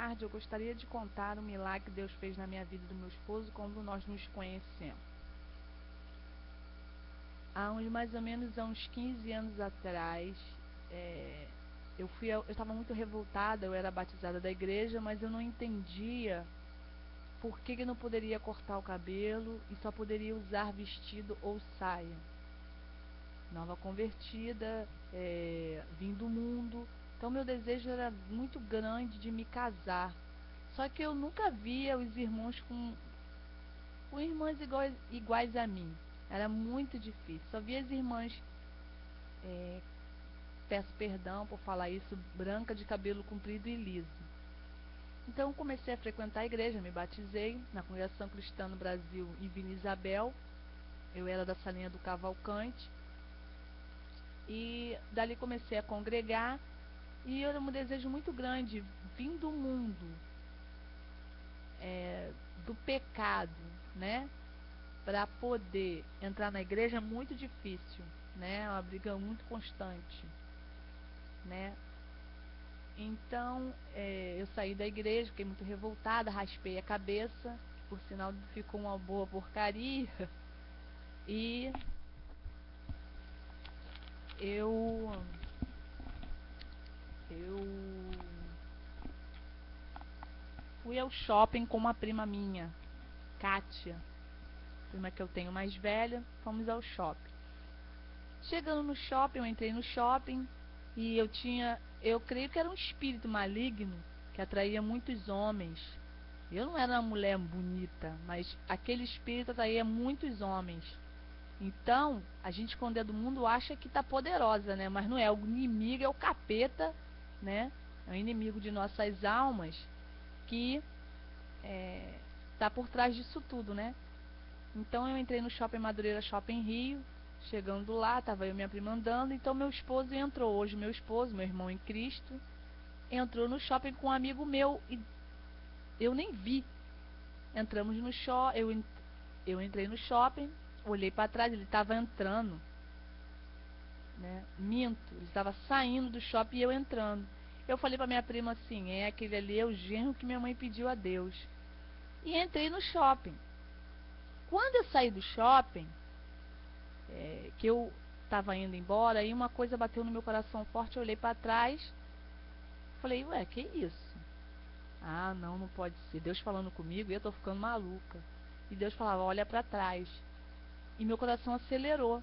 tarde eu gostaria de contar o milagre que Deus fez na minha vida e do meu esposo quando nós nos conhecemos. Mais ou menos há uns 15 anos atrás, eu estava muito revoltada. Eu era batizada da igreja, mas eu não entendia por que eu não poderia cortar o cabelo e só poderia usar vestido ou saia. Nova convertida, vim do mundo, então meu desejo era muito grande de me casar. Só que eu nunca via os irmãos com irmãs iguais a mim. Era muito difícil. Só via as irmãs, peço perdão por falar isso, branca, de cabelo comprido e liso. Então comecei a frequentar a igreja, me batizei na Congregação Cristã no Brasil, em Vila Isabel. Eu era da Salinha do Cavalcante. E dali comecei a congregar. E eu era um desejo muito grande, vim do mundo, do pecado, né? Para poder entrar na igreja é muito difícil, né? É uma briga muito constante, né? Então, eu saí da igreja, fiquei muito revoltada, raspei a cabeça, que por sinal ficou uma boa porcaria, e eu fui ao shopping com uma prima minha, Kátia, prima que eu tenho mais velha. Fomos ao shopping. Chegando no shopping, eu entrei no shopping e eu creio que era um espírito maligno que atraía muitos homens. Eu não era uma mulher bonita, mas aquele espírito atraía muitos homens. Então, a gente, quando é do mundo, acha que está poderosa, né? Mas não é. O inimigo é o capeta, né? É o inimigo de nossas almas que está por trás disso tudo, né? Então, eu entrei no Shopping Madureira, Shopping Rio. Chegando lá, estava eu e minha prima andando. Então, meu esposo entrou. Hoje, meu esposo, meu irmão em Cristo, entrou no shopping com um amigo meu e eu nem vi. Entramos no shopping, eu entrei no shopping, olhei para trás, ele estava entrando, né? Minto, ele estava saindo do shopping e eu entrando. Eu falei para minha prima assim: aquele ali é o genro que minha mãe pediu a Deus. E entrei no shopping. Quando eu saí do shopping, que eu estava indo embora, aí uma coisa bateu no meu coração forte. Eu olhei para trás, falei: ué, que isso? Ah, não, não pode ser. Deus falando comigo e eu tô ficando maluca. E Deus falava: olha para trás. E meu coração acelerou.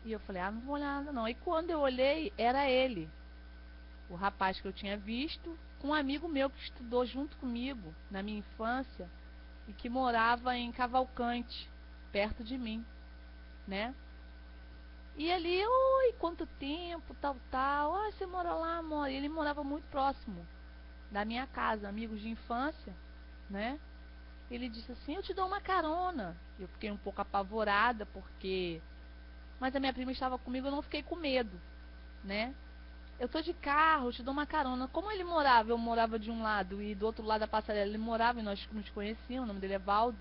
E eu falei: não vou olhar nada não. E quando eu olhei, era ele, o rapaz que eu tinha visto, com um amigo meu que estudou junto comigo na minha infância e que morava em Cavalcante, perto de mim, né? E ali: oi, quanto tempo, tal, tal. Ah, você mora lá, amor? E ele morava muito próximo da minha casa, amigos de infância, né? Ele disse assim: eu te dou uma carona. Eu fiquei um pouco apavorada, mas a minha prima estava comigo, eu não fiquei com medo, né? Eu tô de carro, eu te dou uma carona. Como ele morava, eu morava de um lado e do outro lado da passarela ele morava e nós nos conhecíamos, o nome dele é Valdo.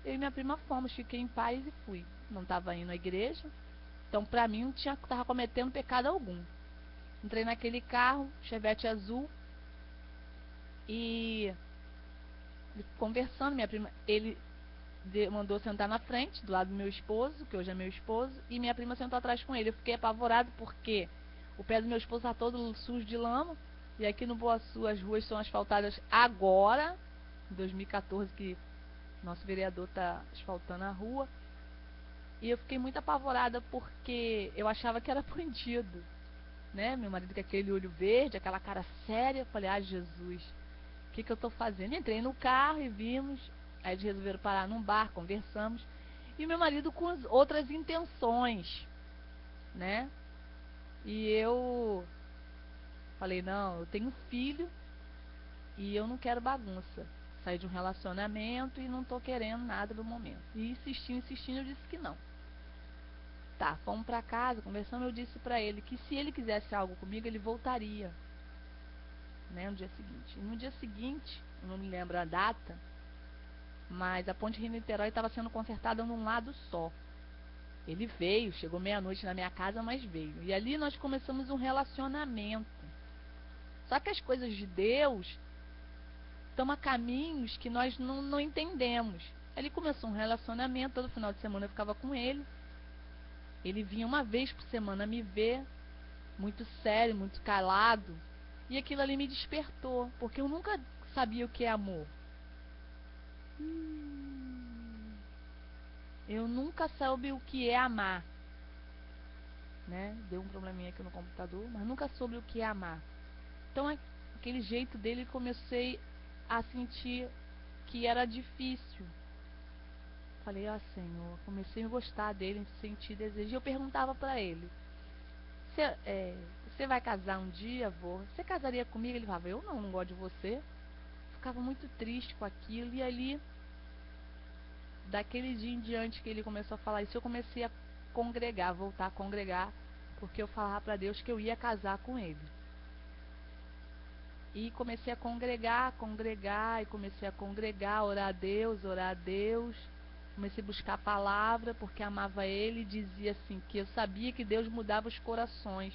Eu e minha prima fomos, fiquei em paz e fui. Não estava indo à igreja, então pra mim não estava cometendo pecado algum. Entrei naquele carro, Chevette azul, e conversando, minha prima, ele mandou sentar na frente, do lado do meu esposo, que hoje é meu esposo, e minha prima sentou atrás com ele. Eu fiquei apavorado porque o pé do meu esposo está todo sujo de lama, e aqui no Boa Sul as ruas são asfaltadas agora, em 2014, que nosso vereador está asfaltando a rua. E eu fiquei muito apavorada porque eu achava que era bandido, né? Meu marido com aquele olho verde, aquela cara séria. Eu falei: Jesus, o que eu estou fazendo? Entrei no carro e vimos. Aí eles resolveram parar num bar, conversamos. E meu marido com outras intenções, né? E eu falei: não, eu tenho filho e eu não quero bagunça. Saí de um relacionamento e não tô querendo nada no momento. E insistindo, insistindo, eu disse que não. Tá, fomos pra casa, conversando. Eu disse pra ele que se ele quisesse algo comigo, ele voltaria, né, no dia seguinte. E no dia seguinte, eu não me lembro a data, mas a ponte Rio-Niterói estava sendo consertada num lado só. Ele veio, chegou meia-noite na minha casa, mas veio. E ali nós começamos um relacionamento. Só que as coisas de Deus estão a caminhos que nós não entendemos. Ele começou um relacionamento, todo final de semana eu ficava com ele. Ele vinha uma vez por semana me ver, muito sério, muito calado. E aquilo ali me despertou, porque eu nunca sabia o que é amor. Eu nunca soube o que é amar. Né? Deu um probleminha aqui no computador, mas nunca soube o que é amar. Então, aquele jeito dele, comecei a sentir que era difícil. Falei, ó Senhor, comecei a gostar dele, sentir desejo. E eu perguntava pra ele, você vai casar um dia, vô? Você casaria comigo? Ele falava, eu não gosto de você. Ficava muito triste com aquilo. E ali, daquele dia em diante que ele começou a falar isso, eu comecei a congregar, voltar a congregar, porque eu falava pra Deus que eu ia casar com ele. E comecei a congregar, e comecei a congregar, orar a Deus, comecei a buscar a palavra, porque amava ele, e dizia assim, que eu sabia que Deus mudava os corações,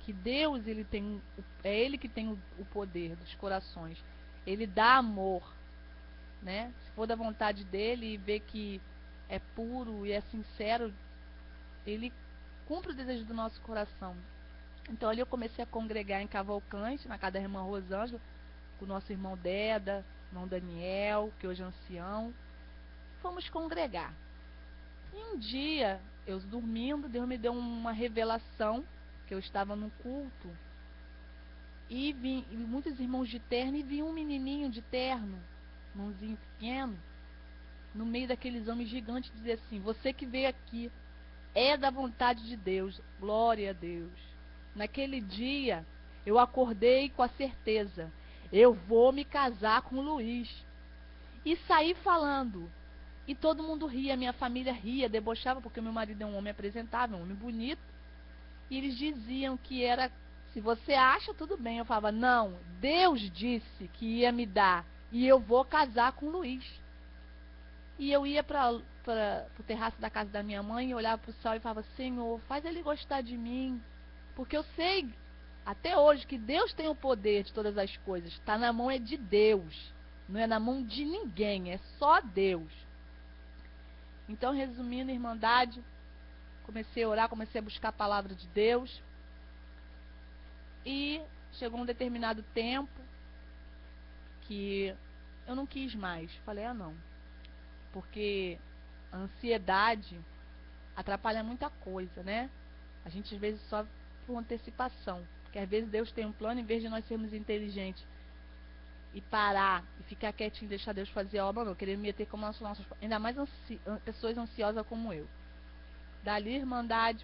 que Deus, é ele que tem o poder dos corações, ele dá amor, né? Se for da vontade dele e ver que é puro e é sincero, ele cumpre o desejo do nosso coração. Então ali eu comecei a congregar em Cavalcante, na casa da irmã Rosângela, com o nosso irmão Deda, irmão Daniel, que hoje é ancião. Fomos congregar. E um dia, eu dormindo, Deus me deu uma revelação, que eu estava num culto, e vi muitos irmãos de terno, e vi um menininho de terno, mãozinho pequeno, no meio daqueles homens gigantes, dizer assim, você que veio aqui é da vontade de Deus, glória a Deus. Naquele dia, eu acordei com a certeza, eu vou me casar com o Luiz. E saí falando. E todo mundo ria, minha família ria, debochava, porque meu marido é um homem apresentável, um homem bonito. E eles diziam que era, se você acha, tudo bem. Eu falava, não, Deus disse que ia me dar, e eu vou casar com o Luiz. E eu ia para o terraço da casa da minha mãe, e olhava para o céu e falava, Senhor, faz ele gostar de mim. Porque eu sei, até hoje, que Deus tem o poder de todas as coisas. Está na mão é de Deus. Não é na mão de ninguém, é só Deus. Então, resumindo, Irmandade, comecei a orar, comecei a buscar a palavra de Deus. E chegou um determinado tempo que eu não quis mais. Falei, não. Porque a ansiedade atrapalha muita coisa, né? A gente às vezes sofre por antecipação. Porque às vezes Deus tem um plano, em vez de nós sermos inteligentes e parar e ficar quietinho e deixar Deus fazer a obra, não, querer me meter como nossas, ainda mais pessoas ansiosas como eu. Dali, Irmandade,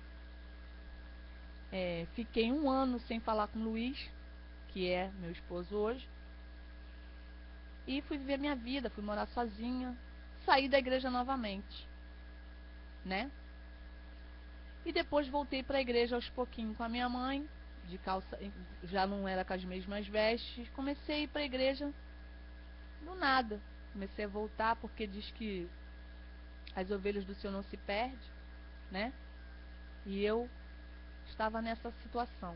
fiquei 1 ano sem falar com o Luiz, que é meu esposo hoje, e fui viver minha vida, fui morar sozinha, saí da igreja novamente, né? E depois voltei para a igreja aos pouquinhos com a minha mãe, de calça, já não era com as mesmas vestes, comecei a ir para a igreja do nada. Comecei a voltar porque diz que as ovelhas do Senhor não se perdem, né? E eu estava nessa situação.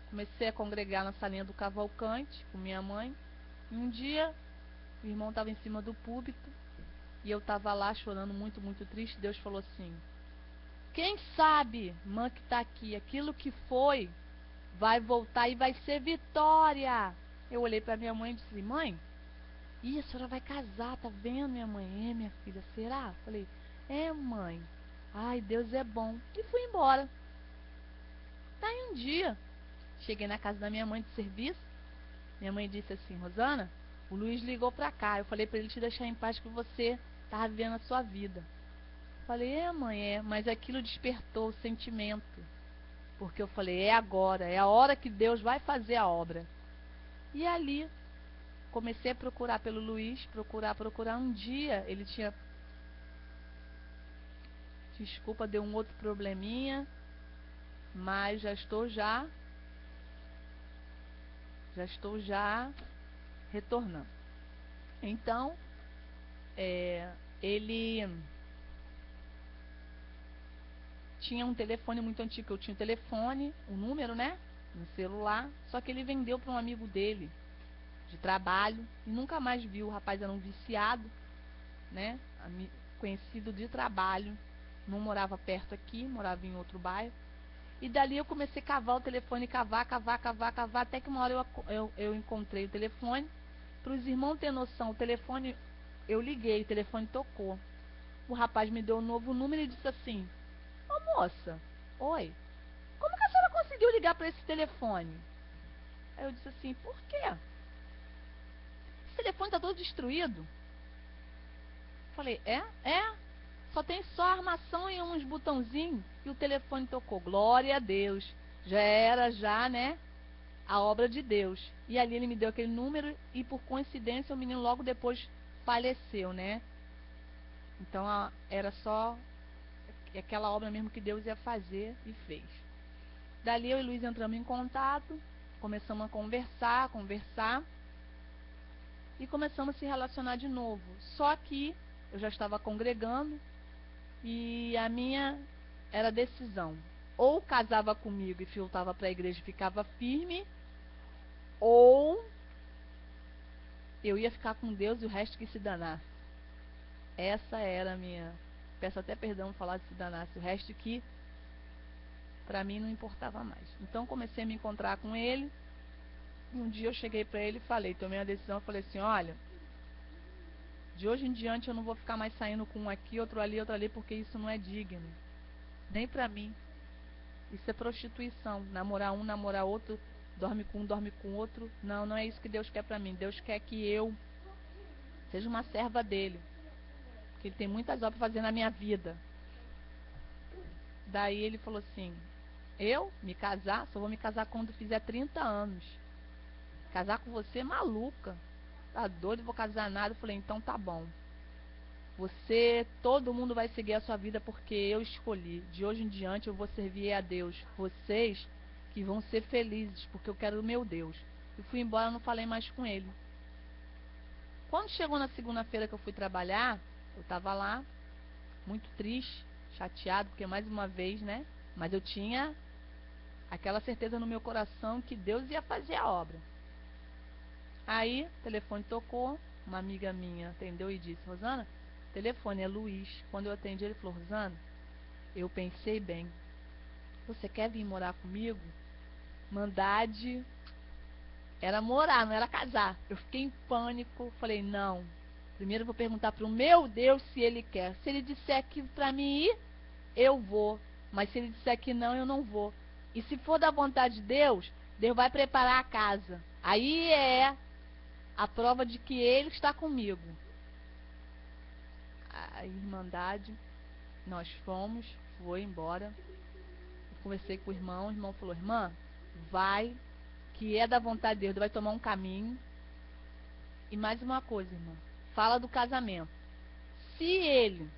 Comecei a congregar na salinha do Cavalcante com minha mãe. E um dia, o irmão estava em cima do púlpito e eu estava lá chorando muito, muito triste. Deus falou assim, quem sabe, mãe que está aqui, aquilo que foi, vai voltar e vai ser vitória. Eu olhei para minha mãe e disse, mãe, a senhora vai casar, tá vendo, minha mãe? Minha filha, será? Falei, mãe. Ai, Deus é bom. E fui embora. Tá aí um dia, cheguei na casa da minha mãe de serviço. Minha mãe disse assim, Rosana, o Luiz ligou pra cá. Eu falei pra ele te deixar em paz que você tava vivendo a sua vida. Falei, mãe, mas aquilo despertou o sentimento. Porque eu falei, é agora, é a hora que Deus vai fazer a obra. E ali, comecei a procurar pelo Luiz, procurar. Um dia, ele tinha... Desculpa, deu um outro probleminha, mas já estou retornando. Então, ele tinha um telefone muito antigo, eu tinha um telefone, um número, né, no celular, só que ele vendeu para um amigo dele de trabalho e nunca mais viu. O rapaz era um viciado, né? Conhecido de trabalho, não morava perto aqui, morava em outro bairro. E dali eu comecei a cavar o telefone, cavar, até que uma hora eu encontrei o telefone. Para os irmãos terem noção, o telefone, eu liguei, o telefone tocou. O rapaz me deu um novo número e disse assim: ô moça, oi, como que a senhora conseguiu ligar para esse telefone? Aí eu disse assim: por quê? Esse telefone está todo destruído. Falei: é? Só tem só armação e uns botãozinhos e o telefone tocou. Glória a Deus. Já era, né? A obra de Deus. E ali ele me deu aquele número e por coincidência o menino logo depois faleceu, né? Então era só aquela obra mesmo que Deus ia fazer e fez. Dali eu e Luiz entramos em contato, começamos a conversar e começamos a se relacionar de novo. Só que eu já estava congregando e a minha era decisão. Ou casava comigo e voltava para a igreja e ficava firme, ou eu ia ficar com Deus e o resto que se danasse. Essa era a minha... Peço até perdão por falar de se danasse. O resto que para mim não importava mais. Então comecei a me encontrar com ele. E um dia eu cheguei para ele e falei, tomei a decisão, falei assim: olha, de hoje em diante eu não vou ficar mais saindo com um aqui, outro ali, porque isso não é digno. Nem para mim. Isso é prostituição. Namorar um, namorar outro, dorme com um, dorme com outro. Não, não é isso que Deus quer para mim. Deus quer que eu seja uma serva dele. Que ele tem muitas obras para fazer na minha vida. Daí ele falou assim: eu me casar? Só vou me casar quando fizer 30 anos. Casar com você, maluca. Tá doido, vou casar nada. Eu falei: então tá bom. Todo mundo vai seguir a sua vida porque eu escolhi. De hoje em diante eu vou servir a Deus. Vocês que vão ser felizes, porque eu quero o meu Deus. E fui embora, não falei mais com ele. Quando chegou na segunda-feira que eu fui trabalhar, eu estava lá, muito triste, chateado, porque mais uma vez, né? Mas eu tinha aquela certeza no meu coração que Deus ia fazer a obra. Aí, o telefone tocou, uma amiga minha atendeu e disse: Rosana, o telefone é Luiz. Quando eu atendi, ele falou: Rosana, eu pensei bem, você quer vir morar comigo? Mandade era morar, não era casar. Eu fiquei em pânico, falei: não, primeiro eu vou perguntar para o meu Deus se ele quer. Se ele disser que para mim ir, eu vou, mas se ele disser que não, eu não vou. E se for da vontade de Deus, Deus vai preparar a casa. Aí é a prova de que ele está comigo. A irmandade, nós foi embora. Eu conversei com o irmão falou: irmã, vai, que é da vontade de Deus, vai tomar um caminho. E mais uma coisa, irmã, fala do casamento. Se ele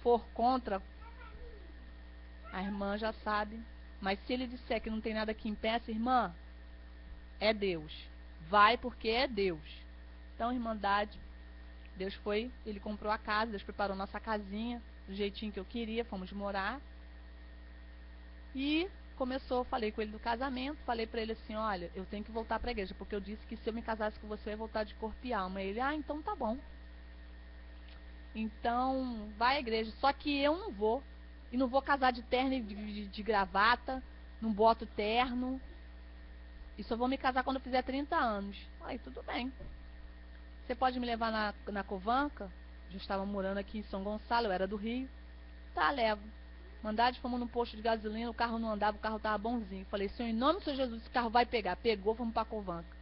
for contra, a irmã já sabe. Mas se ele disser que não tem nada que impeça, irmã, é Deus. Vai porque é Deus. Então, irmandade, Deus foi, ele comprou a casa, Deus preparou nossa casinha do jeitinho que eu queria, fomos morar. E falei com ele do casamento, falei pra ele assim: olha, eu tenho que voltar pra igreja, porque eu disse que se eu me casasse com você, eu ia voltar de corpo e alma. Ele: então tá bom. Então, vai à igreja. Só que eu não vou. E não vou casar de terno e de gravata, não boto terno. E só vou me casar quando eu fizer 30 anos. Aí, tudo bem. Você pode me levar na Covanca? Já estava morando aqui em São Gonçalo, eu era do Rio. Tá, levo. Mandade, fomos num posto de gasolina, o carro não andava, o carro tava bonzinho. Falei: Senhor, em nome do Senhor Jesus, esse carro vai pegar. Pegou, fomos pra Covanca.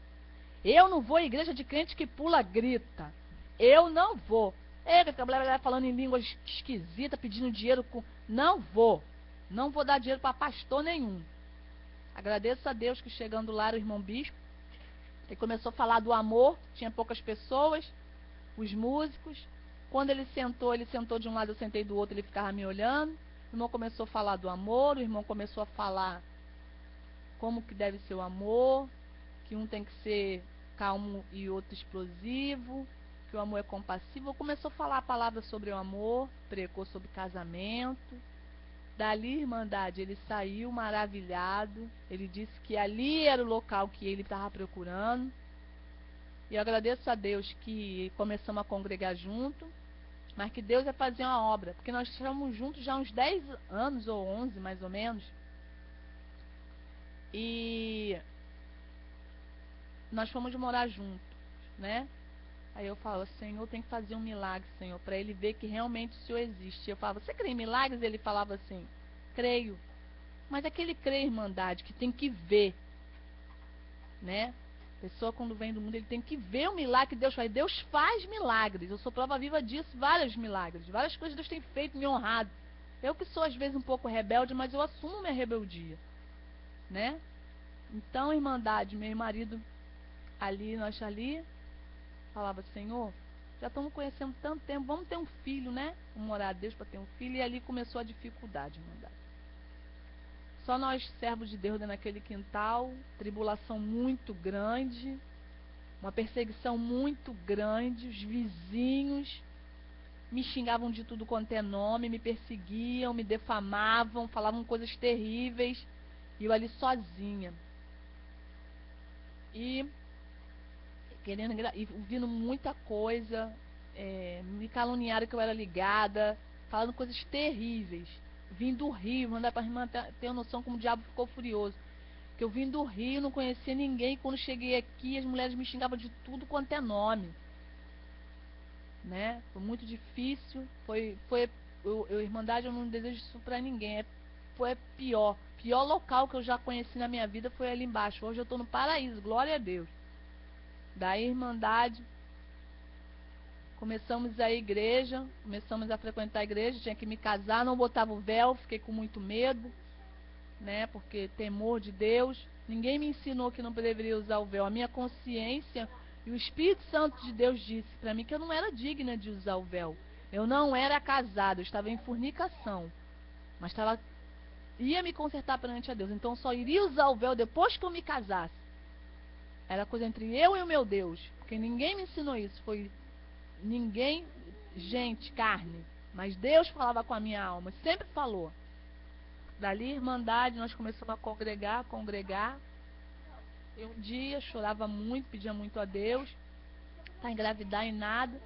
Eu não vou à igreja de crente que pula, grita. Eu não vou. Falando em línguas esquisitas, pedindo dinheiro com... Não vou. Não vou dar dinheiro para pastor nenhum. Agradeço a Deus que chegando lá era o irmão bispo. Ele começou a falar do amor. Tinha poucas pessoas. Os músicos. Quando ele sentou de um lado, eu sentei do outro, ele ficava me olhando. O irmão começou a falar do amor. O irmão começou a falar como que deve ser o amor. Que um tem que ser calmo e outro explosivo. Que o amor é compassivo. Começou a falar a palavra sobre o amor, pregou sobre casamento. Dali, Irmandade, ele saiu maravilhado. Ele disse que ali era o local que ele estava procurando. E eu agradeço a Deus que começamos a congregar junto, mas que Deus ia fazer uma obra, porque nós estamos juntos já há uns 10 anos ou 11, mais ou menos. E nós fomos morar juntos, né? Aí eu falo, Senhor, tem que fazer um milagre, Senhor, para ele ver que realmente o Senhor existe. Eu falava, você crê em milagres? Ele falava assim, creio. Mas aquele crer, Irmandade, que tem que ver, né? A pessoa, quando vem do mundo, ele tem que ver o milagre que Deus faz. Deus faz milagres. Eu sou prova viva disso, vários milagres. Várias coisas Deus tem feito, me honrado. Eu que sou, às vezes, um pouco rebelde, mas eu assumo minha rebeldia, né? Então, Irmandade, meu marido ali, nós ali, falava, Senhor, já estamos conhecendo tanto tempo, vamos ter um filho, né? Vamos orar a Deus para ter um filho. E ali começou a dificuldade, Irmandade. Só nós, servos de Deus, naquele quintal, tribulação muito grande, uma perseguição muito grande, os vizinhos me xingavam de tudo quanto é nome, me perseguiam, me defamavam, falavam coisas terríveis, e eu ali sozinha. E ouvindo muita coisa, me caluniaram que eu era ligada, falando coisas terríveis. Vim do Rio, mandar para a irmã ter uma noção como o diabo ficou furioso. Que eu vim do Rio, não conhecia ninguém, quando cheguei aqui as mulheres me xingavam de tudo quanto é nome, né? Foi muito difícil, Irmandade, eu não desejo isso para ninguém, foi pior local que eu já conheci na minha vida foi ali embaixo. Hoje eu estou no paraíso, glória a Deus. Daí, Irmandade, começamos a igreja, começamos a frequentar a igreja, tinha que me casar, não botava o véu, fiquei com muito medo, né? Porque temor de Deus. Ninguém me ensinou que não deveria usar o véu. A minha consciência e o Espírito Santo de Deus disse para mim que eu não era digna de usar o véu. Eu não era casada, eu estava em fornicação, mas ia me consertar perante a Deus. Então eu só iria usar o véu depois que eu me casasse. Era coisa entre eu e o meu Deus, porque ninguém me ensinou isso. Foi ninguém, gente, carne, mas Deus falava com a minha alma, sempre falou. Dali, Irmandade, nós começamos a congregar. E um dia chorava muito, pedia muito a Deus, para engravidar e nada.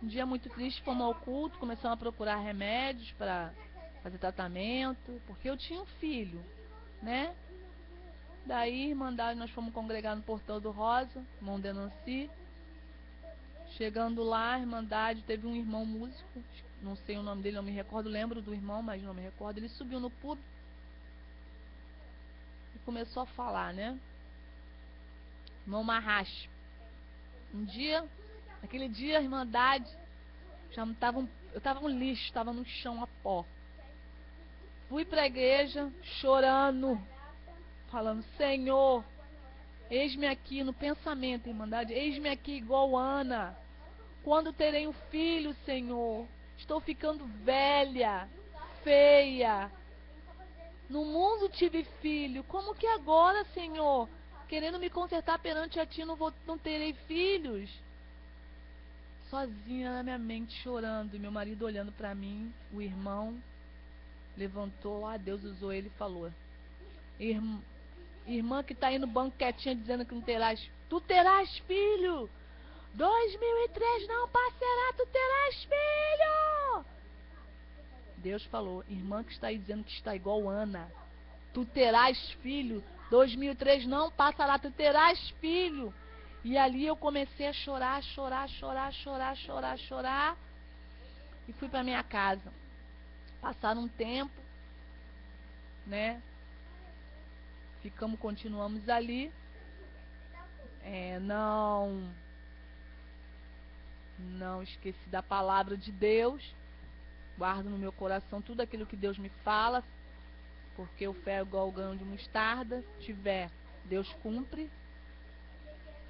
Um dia muito triste, fomos ao culto, começamos a procurar remédios para fazer tratamento, porque eu tinha um filho, né? Daí, Irmandade, nós fomos congregar no Portão do Rosa, irmão Denanci. Chegando lá, Irmandade, teve um irmão músico, não sei o nome dele, não me recordo, lembro do irmão, mas não me recordo. Ele subiu no púlpito e começou a falar, né? Irmão Marrache. Naquele dia, Irmandade, eu estava um lixo, estava no chão a pó. Fui para a igreja chorando, falando, Senhor, eis-me aqui no pensamento, Irmandade, eis-me aqui igual Ana. Quando terei um filho, Senhor? Estou ficando velha, feia. No mundo tive filho. Como que agora, Senhor? Querendo me consertar perante a Ti, não terei filhos? Sozinha na minha mente, chorando. E meu marido olhando para mim, o irmão levantou. Deus usou ele e falou: Irmã que está aí no banco quietinha dizendo que não terás. Tu terás filho! 2003 não passará, tu terás filho! Deus falou, irmã que está aí dizendo que está igual Ana, tu terás filho. 2003 não passará, tu terás filho. E ali eu comecei a chorar. E fui para minha casa. Passaram um tempo, né? Continuamos ali. Não esqueci da palavra de Deus. Guardo no meu coração tudo aquilo que Deus me fala, porque o fé é igual ao grão de mostarda. Se tiver, Deus cumpre.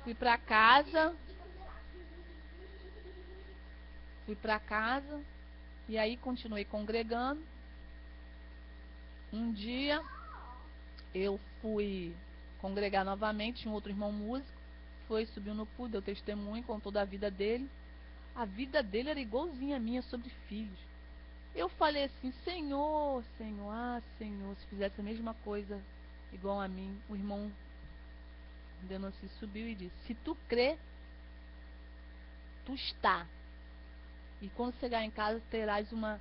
Fui para casa. E aí continuei congregando. Um dia eu fui congregar novamente, um outro irmão músico subiu no púlpito, deu testemunho, contou da vida dele. A vida dele era igualzinha a minha, sobre filhos. Eu falei assim, Senhor, Senhor, Senhor, se fizesse a mesma coisa igual a mim. O irmão Denonci subiu e disse, se tu crê, tu está. E quando chegar em casa, terás uma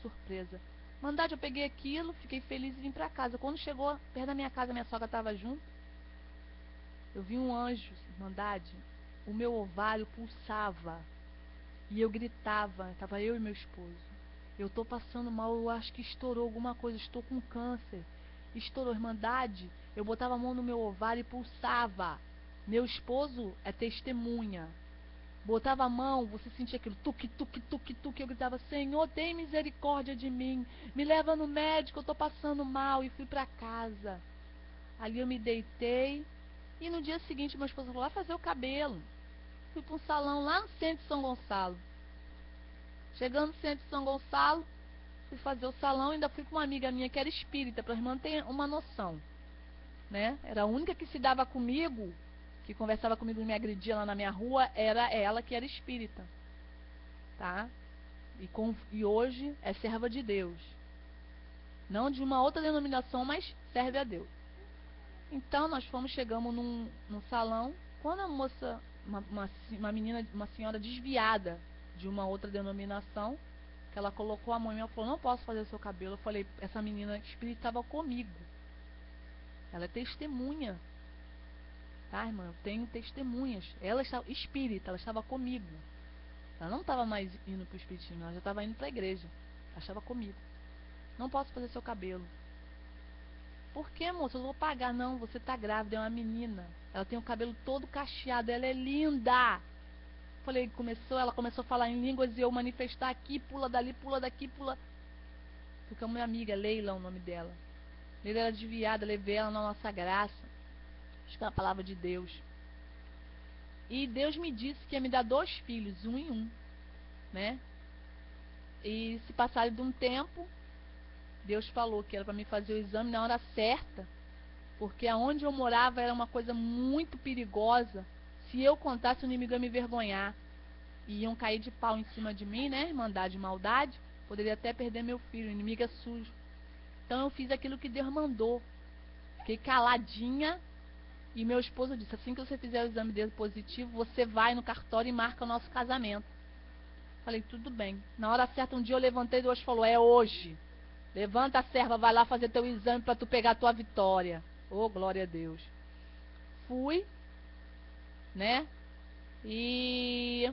surpresa. Mandade, eu peguei aquilo, fiquei feliz e vim pra casa. Quando chegou perto da minha casa, minha sogra estava junto. Eu vi um anjo, Mandade, o meu ovário pulsava. E eu gritava, estava eu e meu esposo. Eu estou passando mal, eu acho que estourou alguma coisa, estou com câncer. Estourou, Irmandade, eu botava a mão no meu ovário e pulsava. Meu esposo é testemunha. Botava a mão, você sentia aquilo, tuque, tuque, tuque, tuque. Eu gritava, Senhor, tem misericórdia de mim. Me leva no médico, eu estou passando mal. E fui para casa. Ali eu me deitei. E no dia seguinte, meu esposo falou, vai fazer o cabelo. Fui para um salão lá no centro de São Gonçalo. Chegando no centro de São Gonçalo, fui fazer o salão, ainda fui com uma amiga minha que era espírita, para a irmã ter uma noção, né? Era a única que se dava comigo, que conversava comigo e me agredia lá na minha rua, era ela que era espírita, tá? E hoje é serva de Deus. Não de uma outra denominação, mas serve a Deus. Então nós chegamos num salão, quando a moça, uma menina, uma senhora desviada de uma outra denominação, que ela colocou a mão em mim, ela falou, não posso fazer o seu cabelo. Eu falei, essa menina espírita estava comigo. Ela é testemunha. Tá, irmã? Eu tenho testemunhas. Ela estava espírita, ela estava comigo. Ela não estava mais indo para o espiritismo, ela já estava indo para a igreja. Ela estava comigo. Não posso fazer seu cabelo. Por que, moça? Eu vou pagar. Não, você está grávida, é uma menina. Ela tem o cabelo todo cacheado, ela é linda. Falei, ela começou a falar em línguas e eu manifestar aqui, pula dali, pula daqui, pula. Fica minha amiga, Leila, é o nome dela. Leila era desviada, levei ela na nossa graça. Acho que é a palavra de Deus. E Deus me disse que ia me dar 2 filhos, um em um, né? E se passar de um tempo, Deus falou que era para me fazer o exame na hora certa, porque aonde eu morava era uma coisa muito perigosa. Se eu contasse, o inimigo ia me envergonhar. E iam cair de pau em cima de mim, né? Irmandade e maldade. Poderia até perder meu filho, o inimigo é sujo. Então eu fiz aquilo que Deus mandou. Fiquei caladinha. E meu esposo disse, assim que você fizer o exame dele positivo, você vai no cartório e marca o nosso casamento. Falei, tudo bem. Na hora certa, um dia eu levantei e Deus falou, é hoje. Levanta, serva, vai lá fazer teu exame para tu pegar a tua vitória. Oh, glória a Deus. Fui, né? E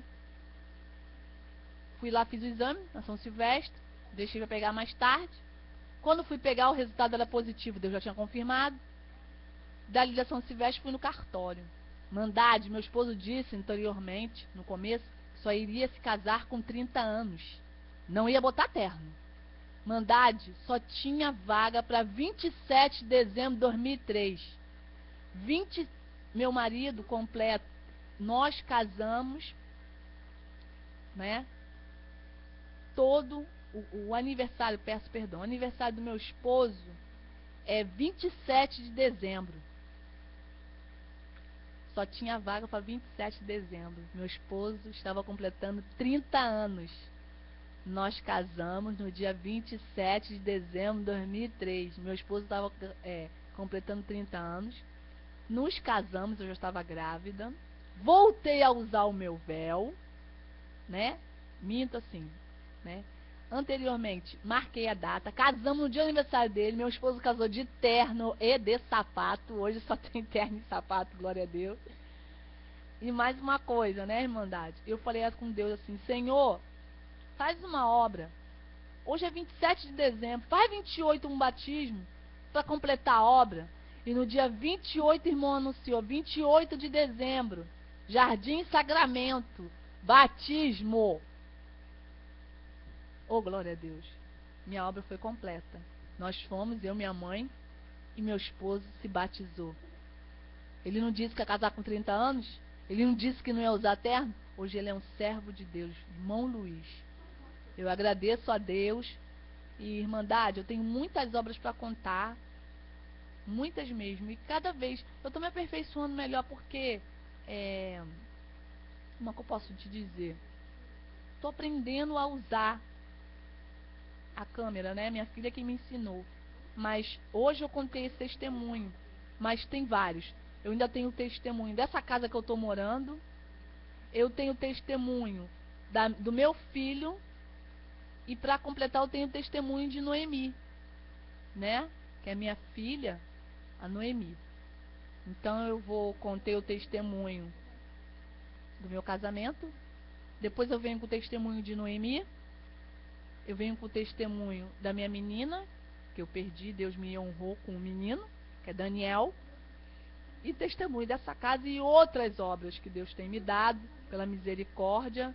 fui lá, fiz o exame na São Silvestre. Deixei para pegar mais tarde. Quando fui pegar, o resultado era positivo. Deus já tinha confirmado. Dali da São Silvestre, fui no cartório. Mandade, meu esposo disse anteriormente, no começo, só iria se casar com 30 anos. Não ia botar terno. Mandade, só tinha vaga para 27 de dezembro de 2003. Meu marido completo, nós casamos, né? Todo o aniversário, peço perdão, o aniversário do meu esposo é 27 de dezembro. Só tinha vaga para 27 de dezembro. Meu esposo estava completando 30 anos. Nós casamos no dia 27 de dezembro de 2003. Meu esposo estava completando 30 anos. Nos casamos, eu já estava grávida. Voltei a usar o meu véu, né? Minto assim, né? Anteriormente, marquei a data. Casamos no dia do aniversário dele. Meu esposo casou de terno e de sapato. Hoje só tem terno e sapato, glória a Deus. E mais uma coisa, né, Irmandade? Eu falei com Deus assim, Senhor, faz uma obra. Hoje é 27 de dezembro, faz 28 um batismo para completar a obra. E no dia 28, o irmão anunciou, 28 de dezembro, Jardim Sagramento, batismo. Oh, glória a Deus. Minha obra foi completa. Nós fomos, eu, minha mãe e meu esposo se batizou. Ele não disse que ia casar com 30 anos? Ele não disse que não ia usar terno? Hoje ele é um servo de Deus, irmão Luiz. Eu agradeço a Deus. E, Irmandade, eu tenho muitas obras para contar. Muitas mesmo. E cada vez eu estou me aperfeiçoando melhor porque, como é que eu posso te dizer? Estou aprendendo a usar a câmera, né? Minha filha que me ensinou. Mas hoje eu contei esse testemunho. Mas tem vários. Eu ainda tenho testemunho dessa casa que eu estou morando. Eu tenho testemunho do meu filho. E para completar, eu tenho testemunho de Noemi, né? Que é minha filha, a Noemi. Então eu contei o testemunho do meu casamento. Depois eu venho com o testemunho de Noemi. Eu venho com o testemunho da minha menina, que eu perdi, Deus me honrou com um menino, que é Daniel. E testemunho dessa casa e outras obras que Deus tem me dado, pela misericórdia.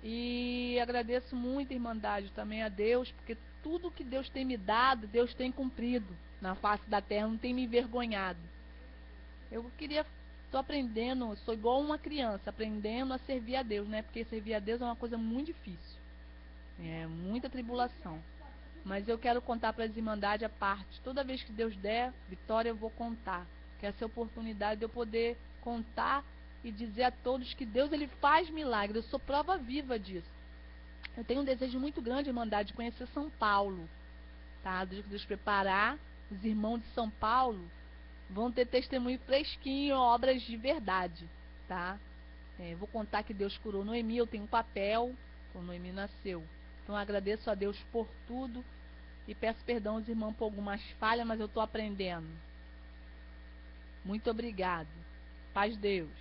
E agradeço muito, Irmandade, também a Deus, porque tudo que Deus tem me dado, Deus tem cumprido na face da terra, não tem me envergonhado. Eu estou aprendendo, sou igual uma criança, aprendendo a servir a Deus, né? Porque servir a Deus é uma coisa muito difícil. É muita tribulação. Mas eu quero contar para as Irmandades a parte. Toda vez que Deus der vitória, eu vou contar. Que essa oportunidade de eu poder contar e dizer a todos que Deus ele faz milagre. Eu sou prova viva disso. Eu tenho um desejo muito grande, Irmandade, de conhecer São Paulo. Tá? Deus preparar, os irmãos de São Paulo vão ter testemunho fresquinho, obras de verdade. Tá? Vou contar que Deus curou Noemi, eu tenho um papel quando Noemi nasceu. Então eu agradeço a Deus por tudo e peço perdão aos irmãos por algumas falhas, mas eu estou aprendendo. Muito obrigado. Paz de Deus.